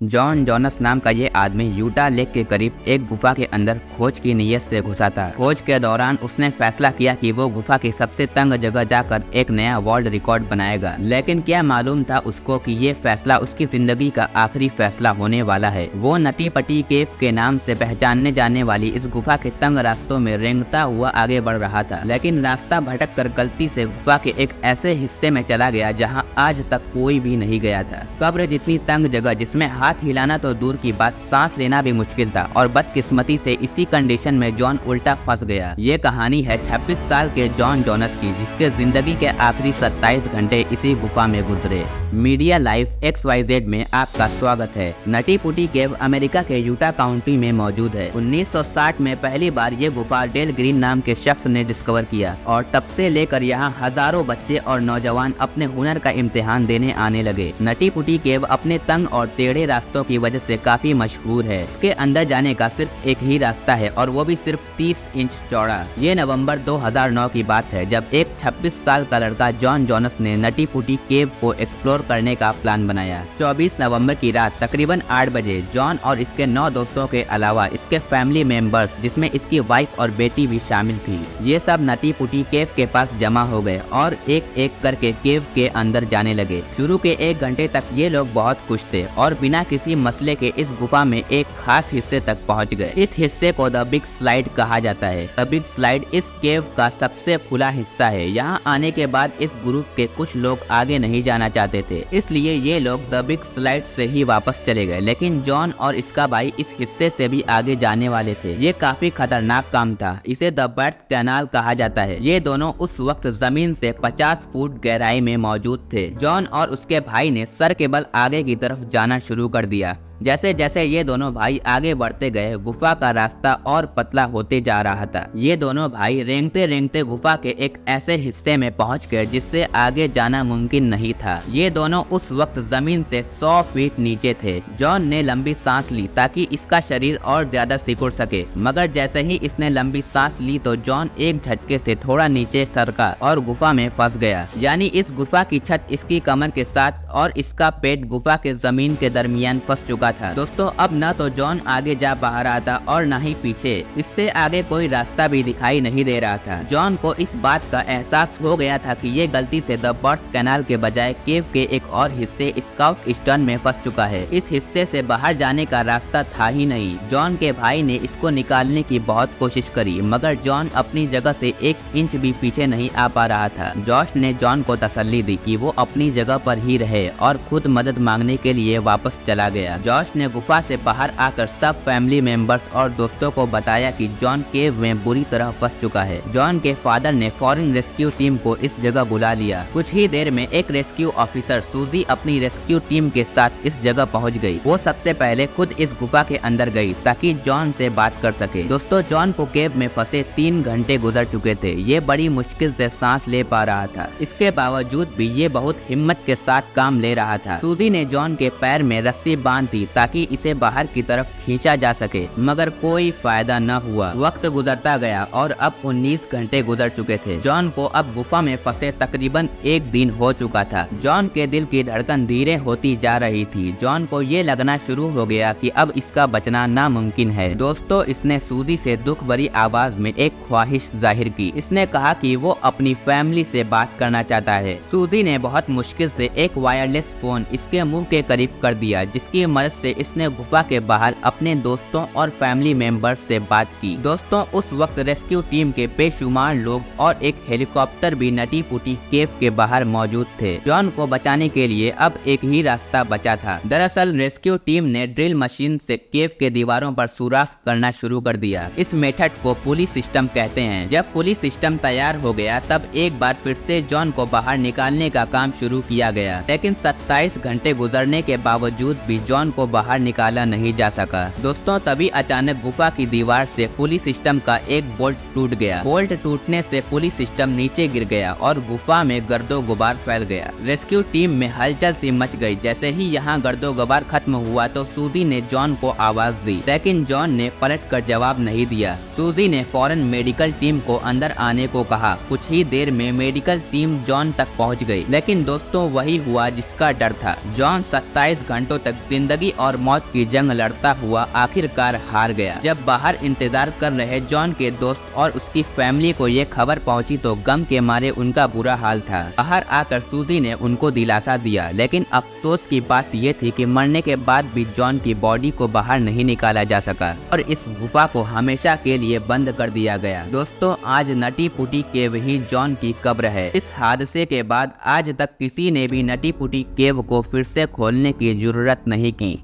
John Jonas नाम का ये आदमी यूटा लेक के करीब एक गुफा के अंदर खोज की नीयत से घुसा था। खोज के दौरान उसने फैसला किया कि वो गुफा की सबसे तंग जगह जाकर एक नया वर्ल्ड रिकॉर्ड बनाएगा। लेकिन क्या मालूम था उसको कि ये फैसला उसकी जिंदगी का आखिरी फैसला होने वाला है। वो नटी पटी केव के नाम से पहचानने जाने वाली इस गुफा के तंग रास्तों में रेंगता हुआ आगे बढ़ रहा था, लेकिन रास्ता भटक कर गलती से गुफा के एक ऐसे हिस्से में चला गया जहाँ आज तक कोई भी नहीं गया था। कब्र जितनी तंग जगह जिसमें हाथ हिलाना तो दूर की बात, सांस लेना भी मुश्किल था और बदकिस्मती से इसी कंडीशन में जॉन उल्टा फंस गया। ये कहानी है 26 साल के जॉन जोनस की, जिसके जिंदगी के आखिरी 27 घंटे इसी गुफा में गुजरे। मीडिया लाइफ XYZ में आपका स्वागत है। नटी पुटी केव अमेरिका के यूटा काउंटी में मौजूद है। 1960 में पहली बार ये गुफा डेल ग्रीन नाम के शख्स ने डिस्कवर किया और तब से लेकर यहाँ हजारों बच्चे और नौजवान अपने हुनर का इम्तिहान देने आने लगे। नटी पुटी केव अपने तंग और टेढ़े रास्तों की वजह से काफी मशहूर है। इसके अंदर जाने का सिर्फ एक ही रास्ता है और वो भी सिर्फ 30 इंच चौड़ा। ये नवंबर 2009 की बात है जब एक 26 साल का लड़का जॉन जोनस ने नटी पुटी केव को एक्सप्लोर करने का प्लान बनाया। 24 नवंबर की रात तकरीबन 8 बजे जॉन और इसके 9 दोस्तों के अलावा इसके फैमिली मेंबर्स, जिसमें इसकी वाइफ और बेटी भी शामिल थी, ये सब नटी पुटी केव के पास जमा हो गए और एक एक करके केव के अंदर जाने लगे। शुरू के 1 घंटे तक ये लोग बहुत खुश थे और बिना किसी मसले के इस गुफा में एक खास हिस्से तक पहुंच गए। इस हिस्से को द बिग स्लाइड कहा जाता है। द बिग स्लाइड इस केव का सबसे खुला हिस्सा है। यहाँ आने के बाद इस ग्रुप के कुछ लोग आगे नहीं जाना चाहते थे, इसलिए ये लोग द बिग स्लाइड से ही वापस चले गए। लेकिन जॉन और इसका भाई इस हिस्से से भी आगे जाने वाले थे। ये काफी खतरनाक काम था। इसे द बर्थ कैनाल कहा जाता है। ये दोनों उस वक्त जमीन से 50 फुट गहराई में मौजूद थे। जॉन और उसके भाई ने सर के बल आगे की तरफ जाना शुरू कर दिया। जैसे जैसे ये दोनों भाई आगे बढ़ते गए, गुफा का रास्ता और पतला होते जा रहा था। ये दोनों भाई रेंगते रेंगते गुफा के एक ऐसे हिस्से में पहुंच गए जिससे आगे जाना मुमकिन नहीं था। ये दोनों उस वक्त जमीन से 100 फीट नीचे थे। जॉन ने लंबी सांस ली ताकि इसका शरीर और ज्यादा सिकुड़ सके, मगर जैसे ही इसने लंबी सांस ली तो जॉन एक झटके से थोड़ा नीचे सरका और गुफा में फंस गया। यानी इस गुफा की छत इसकी कमर के साथ और इसका पेट गुफा के जमीन के दरमियान फंस चुका था। दोस्तों, अब न तो जॉन आगे जा पा रहा था और न ही पीछे। इससे आगे कोई रास्ता भी दिखाई नहीं दे रहा था। जॉन को इस बात का एहसास हो गया था कि ये गलती से द बर्थ कैनाल के बजाय केव के एक और हिस्से स्काउट स्टर्न में फंस चुका है। इस हिस्से से बाहर जाने का रास्ता था ही नहीं। जॉन के भाई ने इसको निकालने की बहुत कोशिश करी, मगर जॉन अपनी जगह से 1 इंच भी पीछे नहीं आ पा रहा था। जॉश ने जॉन को तसल्ली दी कि वो अपनी जगह पर ही रहे और खुद मदद मांगने के लिए वापस चला गया। जॉश ने गुफा से बाहर आकर सब फैमिली मेंबर्स और दोस्तों को बताया कि जॉन केव में बुरी तरह फंस चुका है। जॉन के फादर ने फॉरेन रेस्क्यू टीम को इस जगह बुला लिया। कुछ ही देर में एक रेस्क्यू ऑफिसर सूजी अपनी रेस्क्यू टीम के साथ इस जगह पहुंच गई। वो सबसे पहले खुद इस गुफा के अंदर गई ताकि जॉन से बात कर सके। दोस्तों, जॉन को केव में फंसे 3 घंटे गुजर चुके थे। ये बड़ी मुश्किल से सांस ले पा रहा था। इसके बावजूद भी ये बहुत हिम्मत के साथ काम ले रहा था। सूजी ने जॉन के पैर में रस्सी बांध दी ताकि इसे बाहर की तरफ खींचा जा सके, मगर कोई फायदा न हुआ। वक्त गुजरता गया और अब 19 घंटे गुजर चुके थे। जॉन को अब गुफा में फंसे तकरीबन 1 दिन हो चुका था। जॉन के दिल की धड़कन धीरे होती जा रही थी। जॉन को ये लगना शुरू हो गया कि अब इसका बचना नामुमकिन है। दोस्तों, इसने सूजी से दुख भरी आवाज में एक ख्वाहिश जाहिर की। इसने कहा कि वो अपनी फैमिली से बात करना चाहता है। सूजी ने बहुत मुश्किल से एक वायरलेस फोन इसके मुंह के करीब कर दिया, जिसकी मदद से इसने गुफा के बाहर अपने दोस्तों और फैमिली मेंबर्स से बात की। दोस्तों, उस वक्त रेस्क्यू टीम के बेशुमार लोग और एक हेलीकॉप्टर भी नटी पुटी केव के बाहर मौजूद थे। जॉन को बचाने के लिए अब एक ही रास्ता बचा था। दरअसल रेस्क्यू टीम ने ड्रिल मशीन से केव के दीवारों पर सुराख करना शुरू कर दिया। इस मेथड को पुली सिस्टम कहते हैं। जब पुली सिस्टम तैयार हो गया तब एक बार फिर से जॉन को बाहर निकालने का काम शुरू किया गया, लेकिन 27 घंटे गुजरने के बावजूद भी जॉन को बाहर निकाला नहीं जा सका। दोस्तों, तभी अचानक गुफा की दीवार से पुली सिस्टम का एक बोल्ट टूट गया। बोल्ट टूटने से पुली सिस्टम नीचे गिर गया और गुफा में गर्दो गुबार फैल गया। रेस्क्यू टीम में हलचल सी मच गई। जैसे ही यहाँ गर्दो गुबार खत्म हुआ तो सूजी ने जॉन को आवाज दी, लेकिन जॉन ने पलट कर जवाब नहीं दिया। सूजी ने फौरन मेडिकल टीम को अंदर आने को कहा। कुछ ही देर में मेडिकल टीम जॉन तक पहुँच गई, लेकिन दोस्तों वही हुआ जिसका डर था। जॉन 27 घंटों तक जिंदगी जिंदगी और मौत की जंग लड़ता हुआ आखिरकार हार गया। जब बाहर इंतजार कर रहे जॉन के दोस्त और उसकी फैमिली को ये खबर पहुंची तो गम के मारे उनका बुरा हाल था। बाहर आकर सूजी ने उनको दिलासा दिया, लेकिन अफसोस की बात ये थी कि मरने के बाद भी जॉन की बॉडी को बाहर नहीं निकाला जा सका और इस गुफा को हमेशा के लिए बंद कर दिया गया। दोस्तों, आज नटी पुटी केव ही जॉन की कब्र है। इस हादसे के बाद आज तक किसी ने भी नटी पुटी केव को फिर से खोलने की जरूरत नहीं की।